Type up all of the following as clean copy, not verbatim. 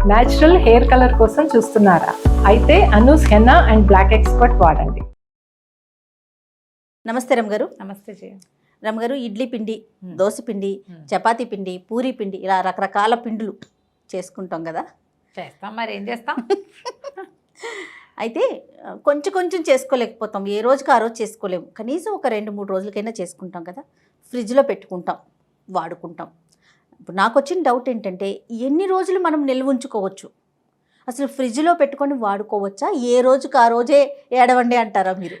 Natural hair colour కోసం చూస్తున్నారా? అయితే Anoos henna and black expert వాడండి. నమస్తే రమగారు. నమస్తే జయ. రమగారు, ఇడ్లీ పిండి, దోశ పిండి, చపాతీ పిండి, పూరీ పిండి, ఇలా రకరకాల పిండులు చేసుకుంటాం కదా. చేస్తాం, మరి ఏం చేస్తాం. అయితే కొంచెం కొంచెం చేసుకోలేకపోతాం, ఏ రోజుకి ఆ రోజు చేసుకోలేము. కనీసం ఒక 2-3 రోజులకైనా చేసుకుంటాం కదా, ఫ్రిడ్జ్లో పెట్టుకుంటాం, వాడుకుంటాం. ఇప్పుడు నాకు వచ్చిన డౌట్ ఏంటంటే, ఎన్ని రోజులు మనం నిల్వ ఉంచుకోవచ్చు? అసలు ఫ్రిడ్జ్లో పెట్టుకొని వాడుకోవచ్చా? ఏ రోజుకి ఆ రోజే ఏడవండి అంటారా మీరు?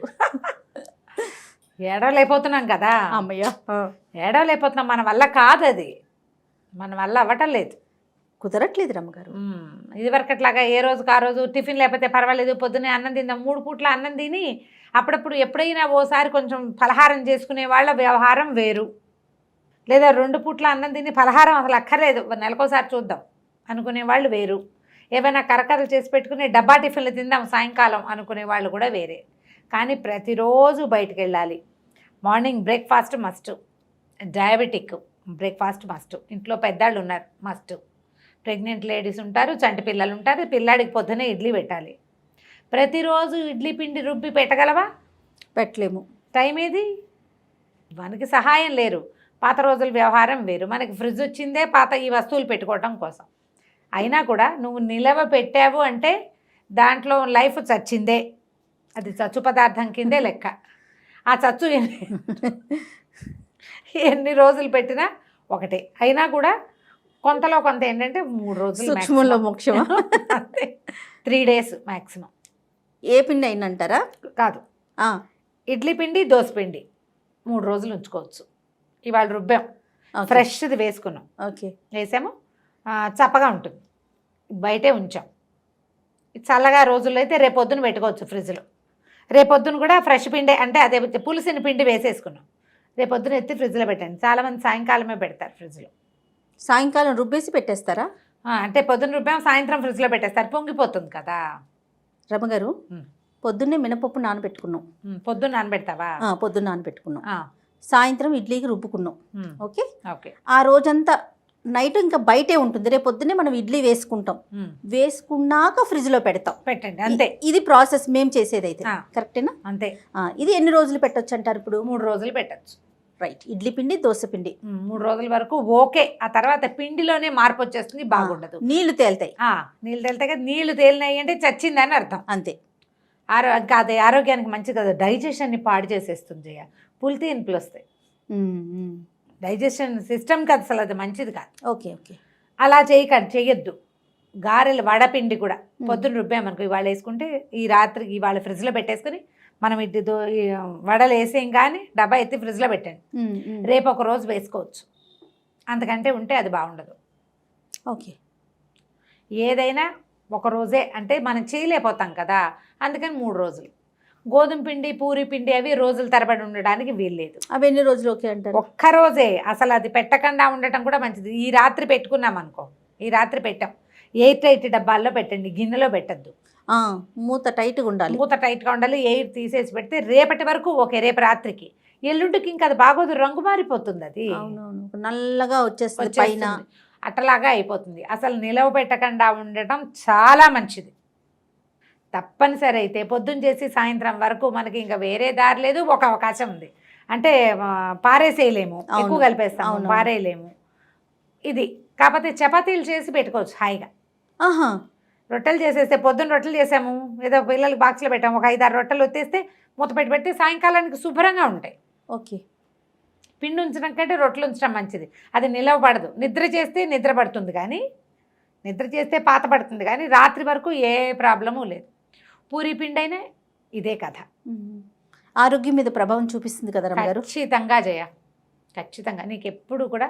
ఏడవలేకపోతున్నాం కదా. అమ్మయ్య, ఏడవలేకపోతున్నాం, మన వల్ల కాదు, అది మన వల్ల అవ్వటం లేదు, కుదరట్లేదు రమ్మగారు. ఇదివరకట్లాగా ఏ రోజుకి ఆ రోజు టిఫిన్ లేకపోతే పర్వాలేదు, పొద్దున్నే అన్నం తిందాం, 3 పూట్ల అన్నం తిని అప్పుడప్పుడు ఎప్పుడైనా ఓసారి కొంచెం పలహారం చేసుకునే వాళ్ళ వ్యవహారం వేరు. లేదా 2 పూట్ల అన్నం తిని పలహారం అసలు అక్కర్లేదు, నెలకోసారి చూద్దాం అనుకునే వాళ్ళు వేరు. ఏమైనా కరకరలు చేసి పెట్టుకుని డబ్బా టిఫిన్లు తిందాం సాయంకాలం అనుకునే వాళ్ళు కూడా వేరే. కానీ ప్రతిరోజు బయటికి వెళ్ళాలి. Morning breakfast must, diabetic breakfast must, ఇంట్లో పెద్దాళ్ళు ఉన్నారు మస్ట్, ప్రెగ్నెంట్ లేడీస్ ఉంటారు, చంటి పిల్లలు ఉంటారు, పిల్లాడికి పొద్దునే ఇడ్లీ పెట్టాలి. ప్రతిరోజు ఇడ్లీ పిండి రుబ్బి పెట్టగలవా? పెట్టలేము. టైం ఏది? మనకి సహాయం లేరు. పాత రోజుల వ్యవహారం వేరు. మనకి ఫ్రిడ్జ్ వచ్చిందే పాత ఈ వస్తువులు పెట్టుకోవటం కోసం. అయినా కూడా నువ్వు నిలవ పెట్టావు అంటే దాంట్లో లైఫ్ చచ్చిందే, అది చచ్చు పదార్థం కిందే లెక్క. ఆ చచ్చు ఎన్ని రోజులు పెట్టినా ఒకటే. అయినా కూడా కొంతలో కొంత ఏంటంటే 3 రోజులు సూక్ష్మంలో మోక్షమా? 3 days మ్యాక్సిమం. ఏ పిండి అయినంటారా? కాదు, ఇడ్లీ పిండి, దోశ పిండి 3 రోజులు ఉంచుకోవచ్చు. ఇవాళ రుబ్బాం, ఫ్రెష్ది వేసుకున్నాం, ఓకే, వేసాము, చప్పగా ఉంటుంది, బయటే ఉంచాం. చల్లగా రోజుల్లో అయితే రేపొద్దున పెట్టుకోవచ్చు ఫ్రిడ్జ్లో. రేపొద్దున కూడా ఫ్రెష్ పిండి, అంటే అదే పులిసిన పిండి వేసేసుకున్నాం, రేపొద్దున ఎత్తి ఫ్రిడ్జ్లో పెట్టండి. చాలామంది సాయంకాలమే పెడతారు ఫ్రిడ్జ్లో. సాయంకాలం రుబ్బేసి పెట్టేస్తారా? అంటే పొద్దున్న రుబ్బాం, సాయంత్రం ఫ్రిడ్జ్లో పెట్టేస్తారు, పొంగిపోతుంది కదా. రమగారు, పొద్దున్నే మినపప్పు నానబెట్టుకున్నాం. పొద్దున్న నానబెడతావా? పొద్దున్న నానబెట్టుకున్నాం, సాయంత్రం ఇడ్లీకి రుబ్బుకున్నాం. Okay okay. ఆ రోజంతా నైట్ ఇంకా బయటే ఉంటుంది, రేపు పొద్దున్నే మనం ఇడ్లీ వేసుకుంటాం, వేసుకున్నాక ఫ్రిడ్జ్లో పెడతాం. పెట్టండి, అంతే. ఇది ప్రాసెస్ మేము చేసేది అయితే, కరెక్టేనా? అంతే. ఇది ఎన్ని రోజులు పెట్టొచ్చు అంటారు ఇప్పుడు? 3 రోజులు పెట్టచ్చు. రైట్. ఇడ్లీ పిండి, దోశ పిండి 3 రోజుల వరకు ఓకే. ఆ తర్వాత పిండిలోనే మార్పు వచ్చేస్తుంది, బాగుండదు. నీళ్లు తేలుతాయి. నీళ్ళు తేలితే కదా, నీళ్లు తేలినాయి అంటే చచ్చిందని అర్థం. అంతే. అదే ఆరోగ్యానికి మంచిది కదా, డైజెషన్ని పాడు చేసేస్తుంది. పులితి ఇన్పులు వస్తాయి, డైజెషన్ సిస్టమ్కి అసలు అది మంచిది కాదు. Okay okay. అలా చెయ్యొద్దు. గారెలు, వడపిండి కూడా పొద్దున్న రుబ్బామనుకో, ఇవాళ వేసుకుంటే ఈ రాత్రికి ఇవాళ ఫ్రిడ్జ్లో పెట్టేసుకుని మనం వడలు వేసేం కానీ డబ్బా ఎత్తి ఫ్రిడ్జ్లో పెట్టండి, రేపు ఒక రోజు వేసుకోవచ్చు. అంతకంటే ఉంటే అది బాగుండదు. ఓకే. ఏదైనా ఒక రోజే అంటే మనం చేయలేకపోతాం కదా, అందుకని 3 రోజులు. గోధుమ పిండి, పూరి పిండి అవి రోజుల తరబడి ఉండడానికి వీల్లేదు. అవి ఎన్ని రోజులు ఓకే అంటారు? ఒక్కరోజే. అసలు అది పెట్టకుండా ఉండటం కూడా మంచిది. ఈ రాత్రి పెట్టుకున్నాం అనుకో, ఈ రాత్రి పెట్టాం, 8 డబ్బాల్లో పెట్టండి, గిన్నెలో పెట్టద్దు. మూత టైట్గా ఉండాలి. మూత టైట్గా ఉండాలి. ఎయిర్ తీసేసి పెడితే రేపటి వరకు ఓకే, రేపు రాత్రికి. ఎల్లుండికి ఇంకా అది బాగోదు, రంగు మారిపోతుంది, అది నల్లగా వచ్చేస్తుంది పైన, అట్టలాగా అయిపోతుంది. అసలు నిలవ పెట్టకుండా ఉండటం చాలా మంచిది. తప్పనిసరి అయితే పొద్దున్న చేసి సాయంత్రం వరకు మనకి ఇంకా వేరే దారి లేదు. ఒక అవకాశం ఉంది, అంటే పారేసేయలేము, ఎక్కువ కలిపేస్తాము, పారేయలేము. ఇది కాకపోతే చపాతీలు చేసి పెట్టుకోవచ్చు హాయిగా. రొట్టెలు చేసేస్తే, పొద్దున్న రొట్టెలు చేసాము, ఏదో పిల్లలకి బాక్స్లో పెట్టాము, ఒక 5-6 రొట్టెలు వచ్చేస్తే మూత పెట్టి సాయంకాలానికి శుభ్రంగా ఉంటాయి. ఓకే. పిండి ఉంచడం కంటే రొట్టెలు ఉంచడం మంచిది. అది నిలవబడదు. నిద్ర చేస్తే నిద్ర పడుతుంది, కానీ నిద్ర చేస్తే పాత పడుతుంది, కానీ రాత్రి వరకు ఏ ప్రాబ్లము లేదు. పూరి పిండి అయినా ఇదే కథ. ఆరోగ్యం మీద ప్రభావం చూపిస్తుంది కదా రమగారు? ఖచ్చితంగా జయ, ఖచ్చితంగా. నీకు ఎప్పుడు కూడా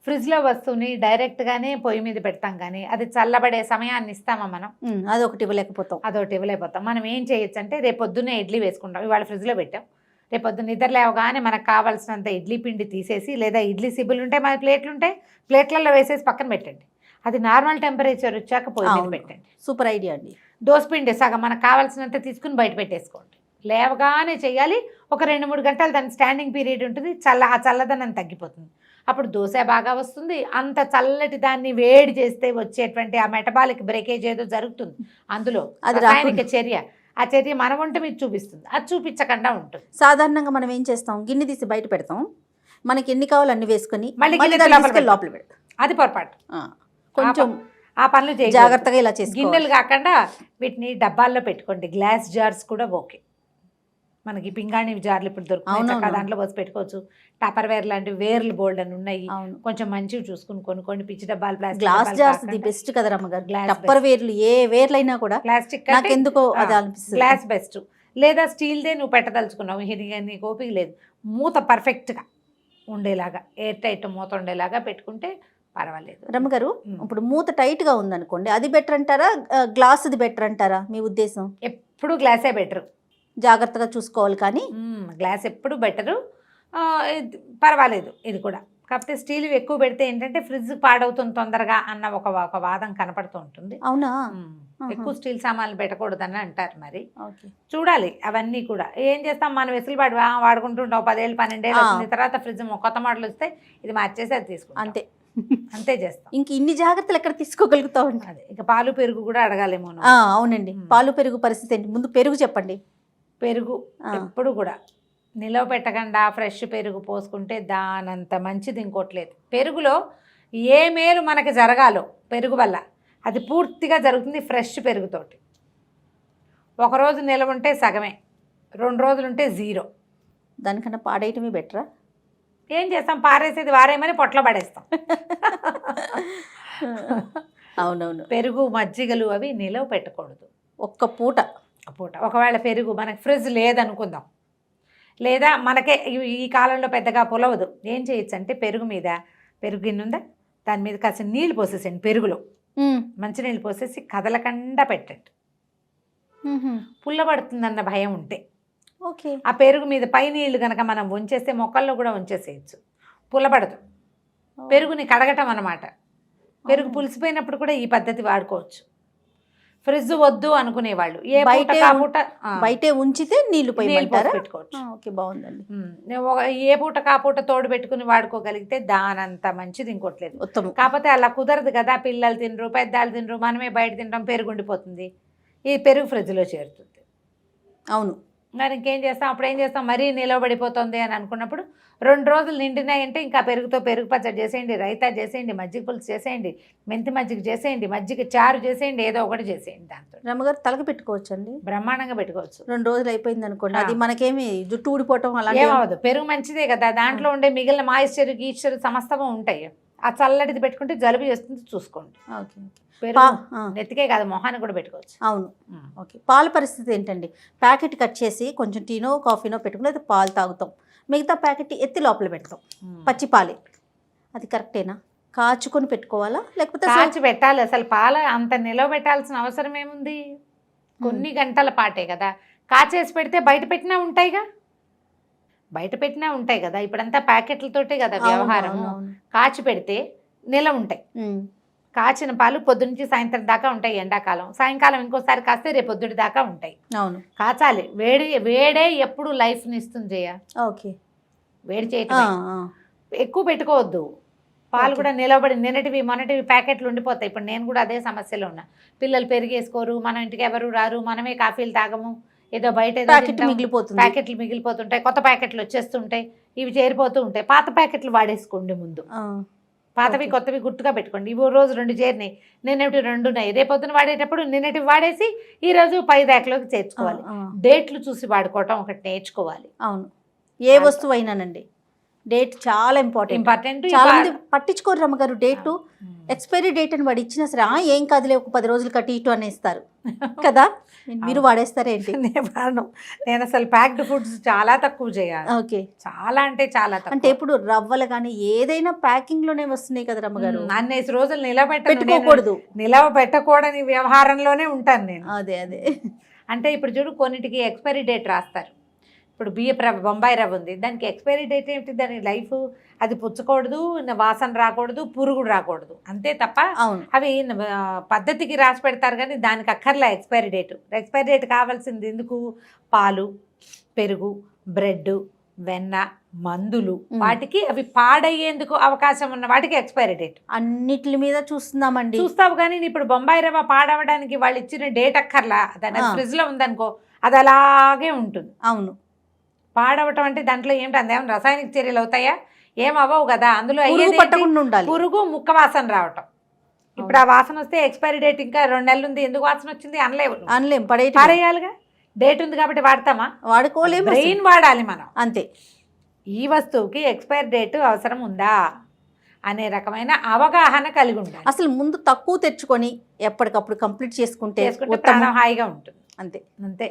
ఫ్రిడ్జ్లో వస్తువుని డైరెక్ట్గానే పొయ్యి మీద పెడతాం, కానీ అది చల్లబడే సమయాన్ని ఇస్తామా మనం? అదొకటి ఇవ్వలేకపోతాం. మనం ఏం చేయొచ్చు అంటే, రేపు పొద్దున్నే ఇడ్లీ వేసుకుంటాం, ఇవాళ ఫ్రిడ్జ్లో పెట్టాం, రేపు పొద్దున్న నిద్ర లేవగానే మనకు కావాల్సినంత ఇడ్లీ పిండి తీసేసి, లేదా ఇడ్లీ సిబ్బులు ఉంటాయి, మన ప్లేట్లు ఉంటాయి, ప్లేట్లలో వేసేసి పక్కన పెట్టండి. అది నార్మల్ టెంపరేచర్ వచ్చాక పొయ్యి మీద పెట్టండి. సూపర్ ఐడియా అండి. దోసపిండి సగం మనకు కావాల్సినంత తీసుకుని బయట పెట్టేసుకోండి. లేవగానే చేయాలి. ఒక 2-3 గంటలు దాని స్టాండింగ్ పీరియడ్ ఉంటుంది, ఆ చల్లదనం తగ్గిపోతుంది. అప్పుడు దోశ బాగా వస్తుంది. అంత చల్లటి దాన్ని వేడి చేస్తే వచ్చేటువంటి ఆ మెటబాలిక్ బ్రేకేజ్ ఏదో జరుగుతుంది అందులో, అది రసాయనిక చర్య. ఆ చర్య మన వంట మీద చూపిస్తుంది, అది చూపించకుండా ఉంటుంది. సాధారణంగా మనం ఏం చేస్తాం, గిన్నె తీసి బయట పెడతాం, మనకి ఎన్ని కావాలో అన్ని వేసుకొని మళ్ళీ మళ్ళీ గిన్నె దాన్ని లోపల తీసుకెళ్ళి లోపల పెడతాం. అది పొరపాటు. కొంచెం ఆ పనులు చేయకూడదు. జాగ్రత్తగా ఇలా చేసుకోవాలి. గిన్నెలు కాకుండా వీటిని డబ్బాల్లో పెట్టుకోండి. గ్లాస్ జార్స్ కూడా ఓకే. మనకి పింగాణి జార్లు ఇప్పుడు దొరుకుతాయి, చక్కగా దాంట్లో పోసి పెట్టుకోవచ్చు. టపర్ వేర్ లాంటివి వేర్లు బోల్డ్ అని ఉన్నాయి, కొంచెం మంచివి చూసుకుని కొనుక్కోండి. పిచ్చి డబ్బాలు, గ్లాస్ జార్స్ ది బెస్ట్ కదా రమ్మగారు. టప్పర్ వేర్లు ఏ వేర్లైనా కూడా ప్లాస్టిక్ నాకు ఎందుకో అది అనిపిస్తుంది. Glass best. లేదా స్టీల్దే నువ్వు పెట్టదలుచుకున్నావు, నీకు ఓపిక లేదు, మూత పర్ఫెక్ట్గా ఉండేలాగా, ఎయిర్ టైట్ మూత ఉండేలాగా పెట్టుకుంటే పర్వాలేదు. రమ్మగారు, ఇప్పుడు మూత టైట్గా ఉందనుకోండి, అది బెటర్ అంటారా, గ్లాస్ది బెటర్ అంటారా మీ ఉద్దేశం? ఎప్పుడు గ్లాసే బెటరు, జాగ్రత్తగా చూసుకోవాలి. కానీ గ్లాస్ ఎప్పుడు బెటరు, పర్వాలేదు ఇది కూడా. కాకపోతే స్టీల్ ఎక్కువ పెడితే ఏంటంటే ఫ్రిడ్జ్ పాడవుతుంది తొందరగా అన్న ఒక వాదం కనపడుతూ ఉంటుంది. అవునా? ఎక్కువ స్టీల్ సామాన్లు పెట్టకూడదని అంటారు. మరి చూడాలి అవన్నీ కూడా. ఏం చేస్తాం, మనం వెసులుబాటు వాడుకుంటుంటాం. 10 ఏళ్ళు 12 ఏళ్ళు వచ్చిన తర్వాత ఫ్రిడ్జ్ కొత్త మోడల్ వస్తే ఇది మార్చేసి అది తీసుకుంటాం. అంతే అంతే చేస్తాం. ఇంక ఇన్ని జాగ్రత్తలు ఎక్కడ తీసుకోగలుగుతాం? అదే ఇక పాలు పెరుగు కూడా అడగాలేమో. అవునండి, పాలు పెరుగు పరిస్థితి ఏంటి? ముందు పెరుగు చెప్పండి. పెరుగు ఎప్పుడు కూడా నిలవ పెట్టకుండా ఫ్రెష్ పెరుగు పోసుకుంటే దానంత మంచిది ఇంకోట్లేదు. పెరుగులో ఏ మేలు మనకి జరగాలో పెరుగు వల్ల అది పూర్తిగా జరుగుతుంది ఫ్రెష్ పెరుగుతోటి. ఒకరోజు నిలవ ఉంటే సగమే, 2 రోజులు ఉంటే 0. దానికన్నా పాడేయటమే బెటరా? ఏం చేస్తాం, పారేసేది వారేమని పొట్లో పడేస్తాం. అవునవును. పెరుగు మజ్జిగలు అవి నిలవ పెట్టకూడదు. ఒక్క పూట. ఒకవేళ పెరుగు మనకి ఫ్రిడ్జ్ లేదనుకుందాం, లేదా మనకే ఈ కాలంలో పెద్దగా పులవదు, ఏం చేయొచ్చు అంటే పెరుగు గిన్నె ఉందా, దాని మీద కాస్త నీళ్ళు పోసేసండి. పెరుగులో మంచినీళ్ళు పోసేసి కదలకుండా పెట్టండి. పుల్లబడుతుందన్న భయం ఉంటే ఓకే. ఆ పెరుగు మీద పై నీళ్లు కనుక మనం ఉంచేస్తే మొక్కల్లో కూడా ఉంచేసేయచ్చు, పుల్లబడదు. పెరుగుని కడగటం అన్నమాట. పెరుగు పులిసిపోయినప్పుడు కూడా ఈ పద్ధతి వాడుకోవచ్చు. ఫ్రిడ్జ్ వద్దు అనుకునేవాళ్ళు బయటే ఉంచితే నీళ్లు పెట్టుకోవచ్చు. ఓకే, బాగుందండి. ఏ పూట కాపూట తోడు పెట్టుకుని వాడుకోగలిగితే దానంత మంచిది ఇంకోట్లేదు. కాకపోతే అలా కుదరదు కదా, పిల్లలు తినరు, పెద్దలు తినరు, మనమే బయట తింటాం, పెరుగు ఉండిపోతుంది. ఈ పెరుగు ఫ్రిడ్జ్లో చేరుతుంది. అవును. మరి ఇంకేం చేస్తాం, అప్పుడు ఏం చేస్తాం, మరీ నిలవబడిపోతుంది అని అనుకున్నప్పుడు 2 రోజులు నిండినాయంటే ఇంకా పెరుగుతో పెరుగు పచ్చడి చేసేయండి, రైతా చేసేయండి, మజ్జిగ పులుసు చేసేయండి, మెంతి మజ్జిగ చేసేయండి, మజ్జిగ చారు చేసేయండి, ఏదో ఒకటి చేసేయండి. దాంతో రమ్మగారు తలకి పెట్టుకోవచ్చు అండి, బ్రహ్మాండంగా పెట్టుకోవచ్చు. 2 రోజులు అయిపోయింది అనుకోండి, అది మనకేమి జుట్టు ఊడిపోవటం అలా ఏమవదు. పెరుగు మంచిదే కదా, దాంట్లో ఉండే మిగిలిన మాయిశ్చర్ గీశ్చర్ సమస్తము ఉంటాయి. ఆ చల్లటిది పెట్టుకుంటే జలుబు చేస్తుంది చూసుకోండి. ఓకే. నెత్తికే కాదు, మొహాన్ని కూడా పెట్టుకోవచ్చు. అవును. ఓకే. పాల పరిస్థితి ఏంటండి? ప్యాకెట్ కట్ చేసి కొంచెం టీనో కాఫీనో పెట్టుకుని అయితే పాలు తాగుతాం, మిగతా ప్యాకెట్ ఎత్తి లోపల పెడతాం, పచ్చి పాలే. అది కరెక్టేనా? కాచుకొని పెట్టుకోవాలా లేకపోతే కాచి పెట్టాలి? అసలు పాల అంత నిలవ పెట్టాల్సిన అవసరం ఏముంది? కొన్ని గంటల పాటే కదా. కాచేసి పెడితే బయట పెట్టినా ఉంటాయి కదా. ఇప్పుడంతా ప్యాకెట్లతోటే కదా వ్యవహారం. కాచి పెడితే నిలవ ఉంటాయి. కాచిన పాలు పొద్దునుంచి సాయంత్రం దాకా ఉంటాయి ఎండాకాలం, సాయంకాలం ఇంకోసారి కాస్తే రేపు పొద్దుటి దాకా ఉంటాయి. అవును. కాచాలి. వేడే ఎప్పుడు లైఫ్ని ఇస్తుంది జయ. ఓకే. వేడి చేయటం ఎక్కువ పెట్టుకోవద్దు. పాలు కూడా నిలబడి నిన్నటివి మొన్నటివి ప్యాకెట్లు ఉండిపోతాయి. ఇప్పుడు నేను కూడా అదే సమస్యలో ఉన్నా. పిల్లలు పెరిగేసుకోరు, మన ఇంటికి ఎవరు రారు, మనమే కాఫీలు తాగము, ఏదో బయట ప్యాకెట్లు మిగిలిపోతుంటాయి, కొత్త ప్యాకెట్లు వచ్చేస్తుంటాయి, ఇవి చేరిపోతూ ఉంటాయి. పాత ప్యాకెట్లు వాడేసుకోండి ముందు. పాతవి కొత్తవి గుర్తుగా పెట్టుకోండి. ఇవి రోజు 2 చేరినాయి, నిన్నటి 2 ఉన్నాయి, రేపొద్దున వాడేటప్పుడు నిన్నటివి వాడేసి ఈ రోజు పై దాకలోకి చేర్చుకోవాలి. డేట్లు చూసి వాడుకోవటం ఒకటి నేర్చుకోవాలి. అవును. ఏ వస్తువు అయినానండి డేట్ చాలా ఇంపార్టెంట్. చాలా మంది పట్టించుకోరు రమ్మగారు డేటు. ఎక్స్పైరీ డేట్ అని వాడు ఇచ్చినా సరే ఏం కాదులే, ఒక 10 రోజులు కట్టి ఇటు అనేస్తారు కదా. మీరు వాడేస్తారేంటి? నేను అసలు ప్యాక్డ్ ఫుడ్స్ చాలా తక్కువ చేయాలి. ఓకే. చాలా అంటే చాలా తక్కువ. అంటే ఇప్పుడు రవ్వలు కానీ ఏదైనా ప్యాకింగ్ లోనే వస్తున్నాయి కదా రమ్మగారు. అన్నేసి రోజులు నిలబెట్టుకోకూడదు, నిలవ పెట్టకూడని వ్యవహారంలోనే ఉంటాను నేను. అదే అంటే ఇప్పుడు చూడు, కొన్నిటికి ఎక్స్పైరీ డేట్ రాస్తారు. ఇప్పుడు బియ్యపు రవ్వ, బొంబాయి రవ్వ ఉంది, దానికి ఎక్స్పైరీ డేట్ ఏమిటి? దాని లైఫ్ అది పుచ్చకూడదు, వాసన రాకూడదు, పురుగు రాకూడదు, అంతే తప్ప అవి పద్ధతికి రాసి పెడతారు కానీ దానికి అక్కర్లే ఎక్స్పైరీ డేట్. ఎక్స్పైరీ డేట్ కావాల్సింది ఎందుకు? పాలు, పెరుగు, బ్రెడ్, వెన్న, మందులు, వాటికి అవి పాడయ్యేందుకు అవకాశం ఉన్న వాటికి ఎక్స్పైరీ డేట్. అన్నిటి మీద చూస్తున్నామండి. చూస్తావు కానీ ఇప్పుడు బొంబాయి రవ్వ పాడవడానికి వాళ్ళు ఇచ్చిన డేట్ అక్కర్లా, దాని ఆ. ఫ్రిడ్జ్ లో ఉందనుకో అది అలాగే ఉంటుంది. అవును. పాడవటం అంటే దాంట్లో ఏమిటి అందేమో రసాయనిక చర్యలు అవుతాయా? ఏం అవ్వవు కదా. అందులో పురుగు అయ్యేది ఏంటి? పట్టకుండా ఉండాలి. పురుగు, ముక్క వాసన రావటం. ఇప్పుడు ఆ వాసన వస్తే ఎక్స్పైరీ డేట్ ఇంకా 2 నెలలు ఉంది, ఎందుకు వాసన వచ్చింది అనలేవు. అనలేం, పడేయటం. పారేయాలిగా. డేట్ ఉంది కాబట్టి వాడతామా? వాడుకోలేము. బ్రెయిన్ వాడాలి మనం. అంతే. ఈ వస్తువుకి ఎక్స్పైరీ డేట్ అవసరం ఉందా అనే రకమైన అవగాహన కలిగి ఉండాలి. అసలు ముందు తక్కువ తెచ్చుకొని ఎప్పటికప్పుడు కంప్లీట్ చేసుకుంటే చేసుకుంటే ఉత్తమం. ప్రాణం హాయిగా ఉంటుంది. అంతే. అంతే.